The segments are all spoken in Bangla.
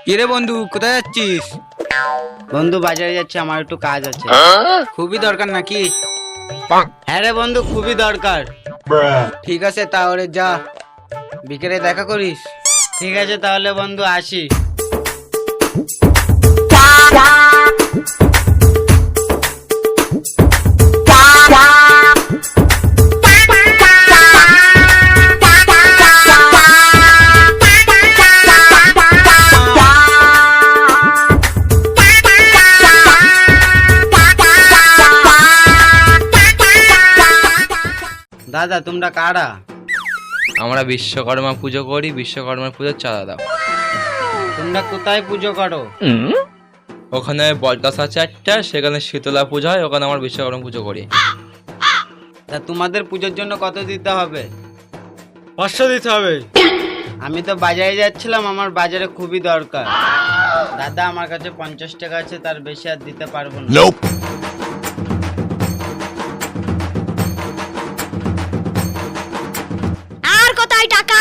কিরে বন্ধু, কোথায় যাচ্ছিস? বন্ধু বাজারে যাচ্ছে, আমার একটু কাজ আছে। খুবই দরকার নাকি? হ্যাঁ রে বন্ধু, খুবই দরকার। ঠিক আছে তাহলে যা, বিকেলে দেখা করিস। ঠিক আছে তাহলে বন্ধু, আসি। দাদা তোমরা কারা? আমরা বিশ্বকর্মা পুজো করি, বিশ্বকর্মার পুজোর চাঁদা দাও। তোমরা কোথায় পুজো করো? ওখানে বটগাছ আছে একটা, সেখানে শীতলা পুজো হয়, ওখানে আমার বিশ্বকর্মা পুজো করি। তা তোমাদের পুজোর জন্য কত দিতে হবে? 500 দিতে হবে। আমি তো বাজারে যাচ্ছিলাম, আমার বাজারে খুবই দরকার। দাদা আমার কাছে 50 টাকা আছে, তার বেশি আর দিতে পারবো না। আর কোথায় টাকা?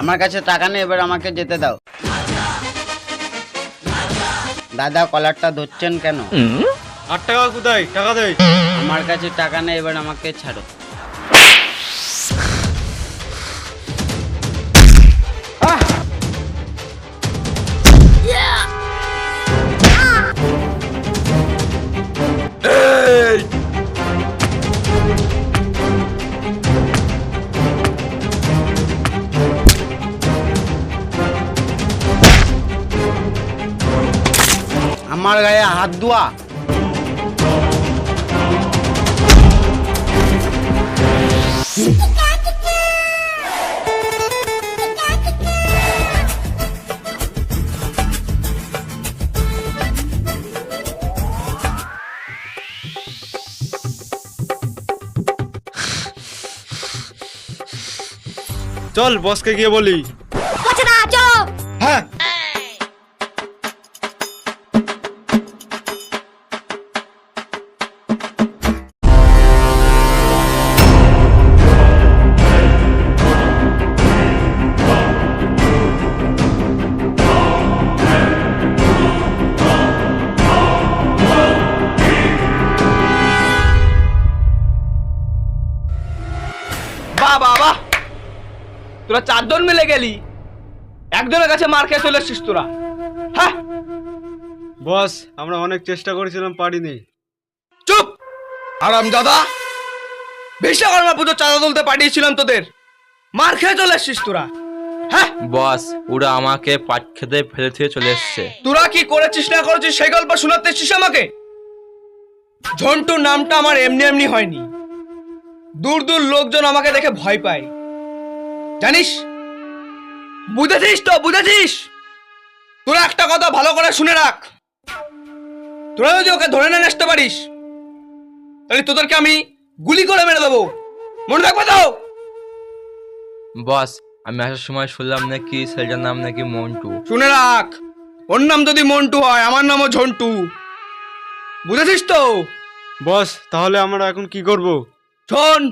আমার কাছে টাকা নেই, এবার আমাকে যেতে দাও। দাদা কলারটা ধরছেন কেন? 8 টাকা কোথায়? টাকা দে। আমার কাছে টাকা নেই, এবার আমাকে ছাড়ো। আমার গায়ে হাত ধোয়া। চল বসকে গিয়ে বলি। বলছে না, চলো। হ্যাঁ বাহ বাহ বাহ, তোরা 4 জন মিলে গেলি, একজনের কাছে মার খেয়ে চলে এসছিস তোরা। হ্যাঁ বস, আমরা অনেক চেষ্টা করেছিলাম, পারিনি। চুপ হারামজাদা, বিশ্বকর্মা পুজো চাঁদা তুলতে পাঠিয়েছিলাম তোদের, মার খেয়ে চলে এসছিস তোরা। হ্যাঁ বস, ওরা আমাকে পাট খেতে ফেলে দিয়ে চলে এসছে। তোরা কি করেছিস না করেছিস সেই গল্প শোনাতে এসছিস আমাকে? ঝন্টু নামটা আমার এমনি এমনি হয়নি, দূর দূর লোকজন আমাকে দেখে ভয় পায়, জানিস? বুঝেছিস তো, বুঝেছিস? তোরা একটা কথা ভালো করে শুনে রাখ, তোরা যদি ওকে ধরে না আসতে পারিস তাহলে তোদেরকে আমি গুলি করে মেরে দেবো, মনে রাখবে তো? বস, আমি আসার সময় শুনলাম নাকি ছেলেটার নাম নাকি মন্টু। শুনে রাখ, ওর নাম যদি মন্টু হয়, আমার নামও ঝন্টু, বুঝেছিস তো? বস তাহলে আমরা এখন কি করব? শোন,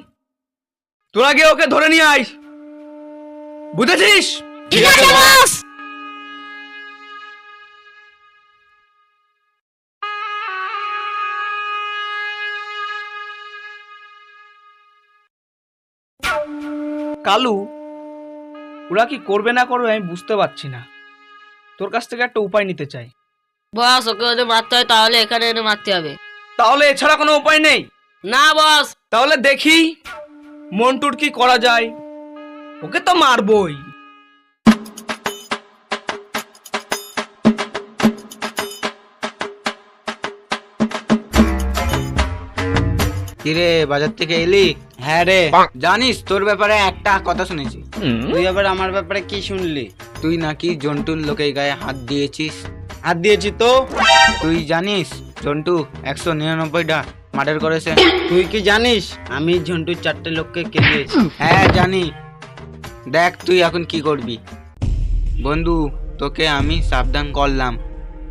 তোরা গিয়ে ওকে ধরে নিয়ে আয়, বুঝেছিস? ঠিক আছে বস। কালু, ওরা কি করবে না করবে আমি বুঝতে পারছি না, তোর কাছ থেকে একটা উপায় নিতে চাই। বস, ওকে যদি মারতে হয় তাহলে এখানে এনে মারতে হবে। তাহলে এছাড়া কোনো উপায় নেই? না বস। তাহলে দেখি মন্টুর কি করা যায়, ওকে তো মারবই। কিরে বাজার থেকে এলি? হ্যাঁ রে। জানিস তোর ব্যাপারে একটা কথা শুনেছি। তুই আবার আমার ব্যাপারে কি শুনলি? তুই নাকি জন্টুর লোকের গায়ে হাত দিয়েছিস। হাত দিয়েছি তো। তুই জানিস জন্টু 199টা মার্ডার করেছে? তুই কি জানিস আমি ঝন্টুর 4টে লোককে কেটেছি? হ্যাঁ জানি। দেখ তুই এখন কি করবি। বন্ধু, তোকে আমি সাবধান করলাম।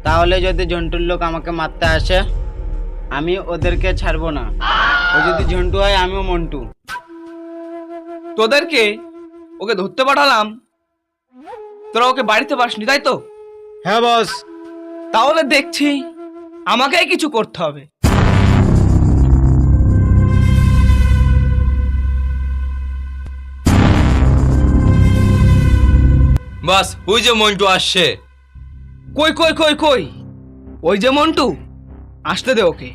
তাহলে যদি ঝন্টুর লোক আমাকে মারতে আসে, আমি ওদেরকে ছাড়বো না। ও যদি ঝন্টু হয়, আমিও মন্টু। তোদেরকে ওকে ধরতে পাঠালাম, তোরা ওকে বাড়িতে পাসনি তাই তো? হ্যাঁ বস। তাহলে দেখছি আমাকেই কিছু করতে হবে। বাস ওই যে মন্টু আসছে। কই কই কই কই, ওই যে মন্টু, আসতে দে ওকে।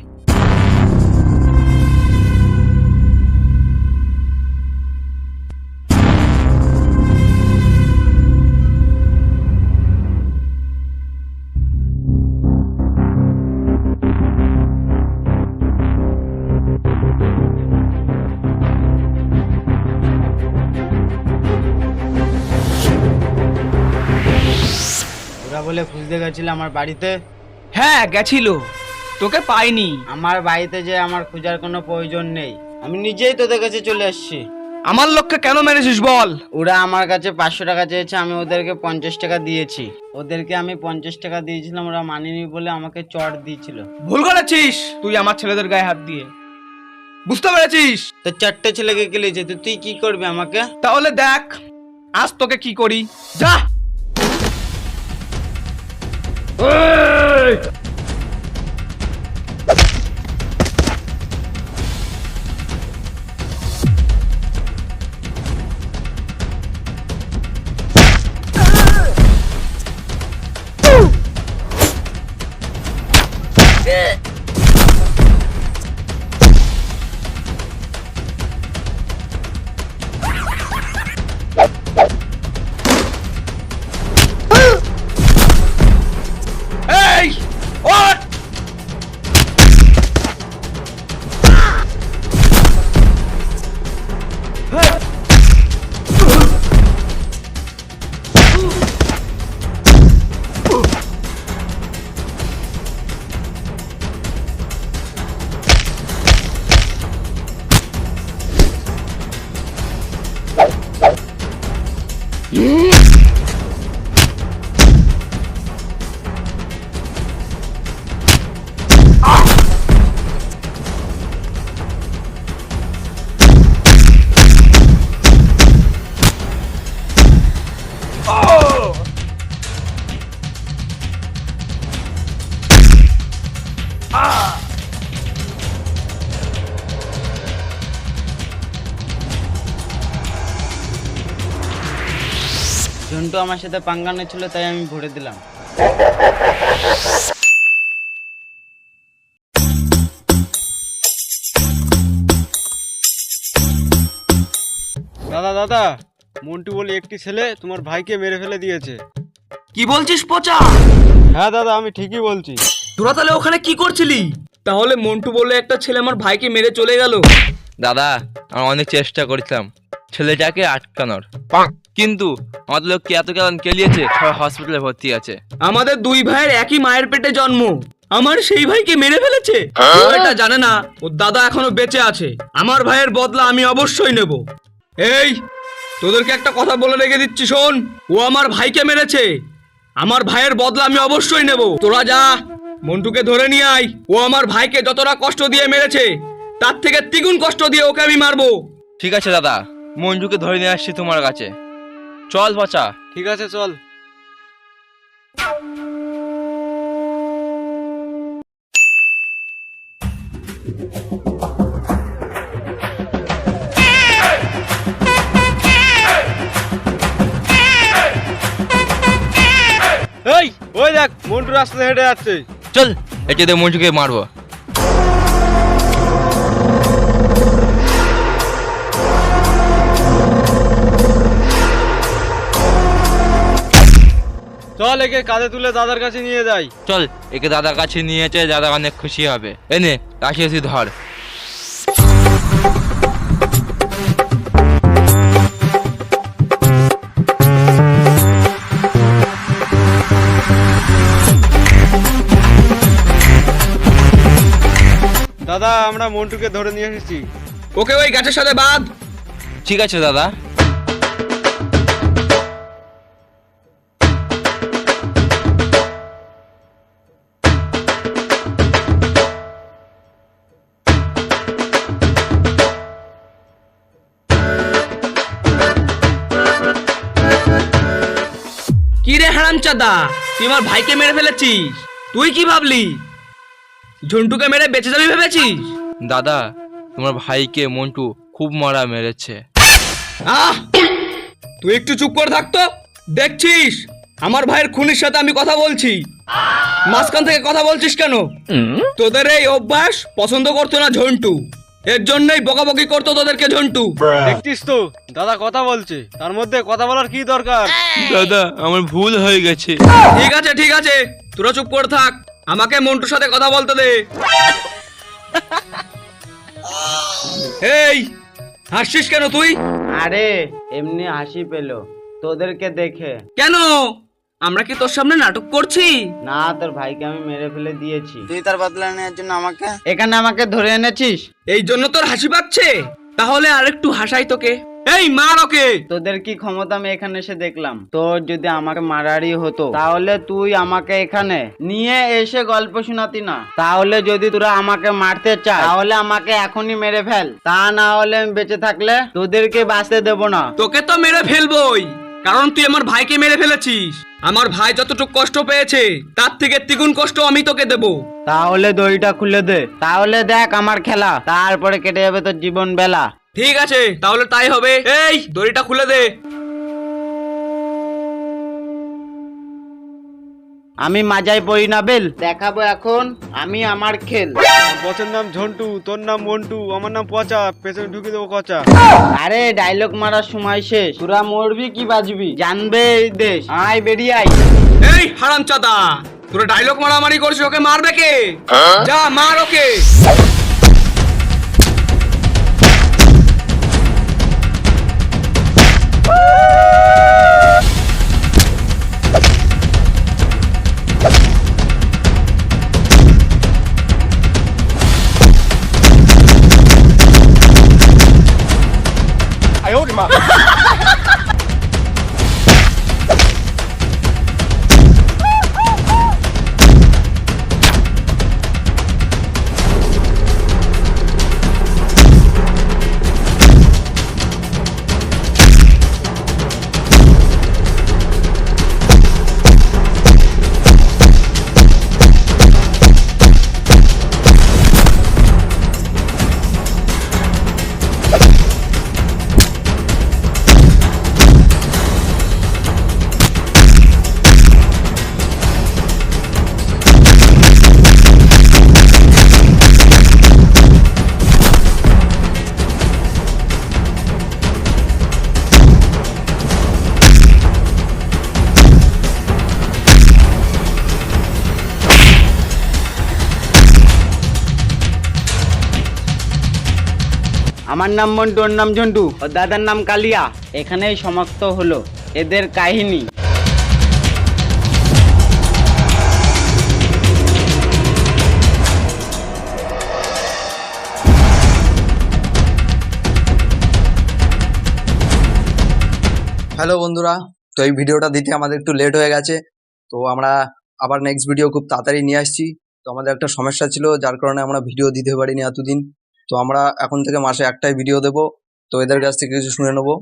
ওরা বলে খুঁজতে গেছিল আমার বাড়িতে। হ্যাঁ গেছিল, তোকে পাইনি। আমার বাড়িতে যে আমার খোঁজার কোনো প্রয়োজন নেই, আমি নিজেই তোদের কাছে চলে আসছি। আমার লোককে কেন মেরেছিস বল? ওরা আমার কাছে 500 টাকা চেয়েছে, আমি ওদেরকে 50 টাকা দিয়েছি। ওদেরকে আমি 50 টাকা দিয়েছিলাম, ওরা মানেনি বলে আমাকে চড় দিয়েছিল। ভুল করেছিস তুই আমার ছেলেদের গায়ে হাত দিয়ে, বুঝতে পেরেছিস? তো 4টে ছেলেকে কেলেছে, তো তুই কি করবি আমাকে? তাহলে দেখ আজ তোকে কি করি, যা। এই ওঠ! ঝন্টু আমার সাথে পাঙ্গা ছিল, তাই আমি ভরে দিলাম। দাদা দাদা, মন্টু বলে একটি ছেলে তোমার ভাইকে মেরে ফেলে দিয়েছে। কি বলছিস পচা? হ্যাঁ দাদা, আমি ঠিকই বলছি। তোরা তাহলে ওখানে কি করছিলি? তাহলে মন্টু বলে একটা ছেলে আমার ভাইকে মেরে চলে গেল। দাদা আমরা অনেক চেষ্টা করছিলাম ছেলেটাকে আটকানোর, কিন্তু আমাদের লোককে এত কেমন কেলিয়েছে, সবাই হসপিটালে ভর্তি আছে। আমাদের দুই ভাইয়ের একই মায়ের পেটে জন্ম, আমার সেই ভাইকে মেরে ফেলেছে। ও এটা জানে না ওর দাদা এখনো বেঁচে আছে। আমার ভাইয়ের বদলা আমি অবশ্যই নেব। এই তোদেরকে একটা কথা বলে রেখে দিচ্ছি, শোন, ও আমার ভাইকে মেরেছে, আমার ভাইয়ের বদলা আমি অবশ্যই নেব। তোরা যা মন্টুকে ধরে নিয়ে আয়। ও আমার ভাইকে যতটা কষ্ট দিয়ে মেরেছে তার থেকে দ্বিগুণ কষ্ট দিয়ে ওকে আমি মারবো। ঠিক আছে দাদা, মঞ্জুকে ধরে নিয়ে আসছি তোমার কাছে। চল পচা। ঠিক আছে চল। এই ওই দেখ, মন্টু রাস্তাতে হেঁটে যাচ্ছে। চল এটাতে মঞ্জুকে মারবো। চল একে কাঁধে তুলে দাদার কাছে নিয়ে যাই। চল একে দাদার কাছে নিয়েছে, দাদা অনেক খুশি হবে। এনে রাখি এসে ধর। দাদা আমরা মন্টুকে ধরে নিয়ে এসেছি। ওকে ওই গাছের সাথে বাঁধ। ঠিক আছে দাদা। কি রে হারামচাদা, তুই আমার ভাইকে মেরে ফেলেছিস। তুই কি ভাবলি ঝন্টুকে মেরে বেঁচে যাবি ভেবেছিস? দাদা, তোমার ভাইকে মন্টু খুব মারা মেরেছে। আহ, তুই একটু চুপ করে থাকতো। দেখছিস আমার ভাইয়ের খুনির সাথে আমি কথা বলছি, মাঝখান থেকে কথা বলছিস কেন? তোদের এই অভ্যাস পছন্দ করতো না ঝন্টু, এর জন্যই বকাবকি করতো তোদেরকে ঝন্টু। দেখছিস তো দাদা কথা বলছে, তার মধ্যে কথা বলার কি দরকার? দাদা, আমার ভুল হয়ে গেছে। ঠিক আছে ঠিক আছে, তোরা চুপ করে থাক, আমাকে মন্টুর সাথে কথা বলতে দে। এই হাসছিস কেন তুই? আরে এমনি হাসি পেলো তোদেরকে দেখে। কেন, আমরা কি তোর সামনে নাটক করছি? না, তোর ভাইকে আমি মেরে ফেলে দিয়েছি, তুই তার বদলা নেওয়ার জন্য আমাকে ধরে এনেছিস। এই জন্য তোর হাসি পাচ্ছে? তাহলে আরেকটু হাসাই তোকে। এই মার ওকে। তোদের কি ক্ষমতা আমি এখানে এসে দেখলাম। তোর যদি আমাকে মারারই হতো তাহলে তুই আমাকে এখানে নিয়ে এসে গল্প শোনাতি না। তাহলে যদি তোরা আমাকে মারতে চাস তাহলে আমাকে এখনই মেরে ফেল, তা না হলে আমি বেঁচে থাকলে তোদেরকে বাঁচতে দেব না। তোকে তো মেরে ফেলবই, কারণ তুই আমার ভাইকে মেরে ফেলেছিস। আমার ভাই যতটুকু কষ্ট পেয়েছে তার থেকে দ্বিগুণ কষ্ট আমি তোকে দেব। তাহলে দড়িটা খুলে দে, তাহলে দেখ আমার খেলা, তারপরে কেটে যাবে তোর জীবন বেলা। ঠিক আছে, তাহলে তাই হবে। এই দড়িটা খুলে দে। আমি মাজায় পড়ি না বেল, দেখাবো এখন আমি আমার খেল। বসের নাম ঝন্টু, তোর নাম মন্টু, আমার নাম পচা, পেছনে ঢুকিয়ে দেবো কচা। আরে ডায়লগ মারার সময় শেষ, তোরা মরবি কি বাজবি জানবে এই দেশ। আয় বেরিয়ে আয়। এই হারামজাদা, তোরা ডায়লগ মারামারি করছিস, ওকে মারবে কে? যা মার ওকে। আমার নাম মন্টু, ওর নাম ঝন্টু, ওর দাদার নাম কালিয়া। এখানেই সমাপ্ত হলো এদের কাহিনী। হ্যালো বন্ধুরা, তো এই ভিডিওটা দিতে আমাদের একটু লেট হয়ে গেছে, তো আমরা আবার নেক্সট ভিডিও খুব তাড়াতাড়ি নিয়ে আসছি। তো আমাদের একটা সমস্যা ছিল, যার কারণে আমরা ভিডিও দিতে পারিনি এতদিন। তো আমরা এখন থেকে মাসে একটাই ভিডিও দেবো, তো এদের কাছ থেকে কিছু শুনে নেবো।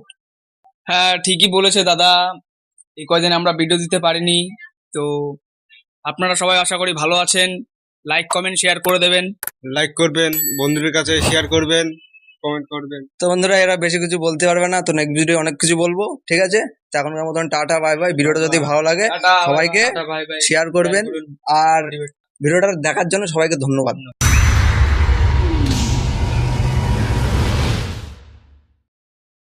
হ্যাঁ ঠিকই বলেছে দাদা, এই কয়দিন আমরা ভিডিও দিতে পারিনি। তো আপনারা সবাই আশা করি ভালো আছেন। লাইক কমেন্ট শেয়ার করে দেবেন। লাইক করবেন, বন্ধুদের কাছে শেয়ার করবেন, কমেন্ট করবেন। তো বন্ধুরা, এরা বেশি কিছু বলতে পারবে না, তো নেক্সট ভিডিও অনেক কিছু বলবো, ঠিক আছে? তো এখনকার মতন টাটা বাই বাই। ভিডিওটা যদি ভালো লাগে টাটা, সবাইকে টাটা, বাই বাই। শেয়ার করবেন, আর ভিডিওটা দেখার জন্য সবাইকে ধন্যবাদ।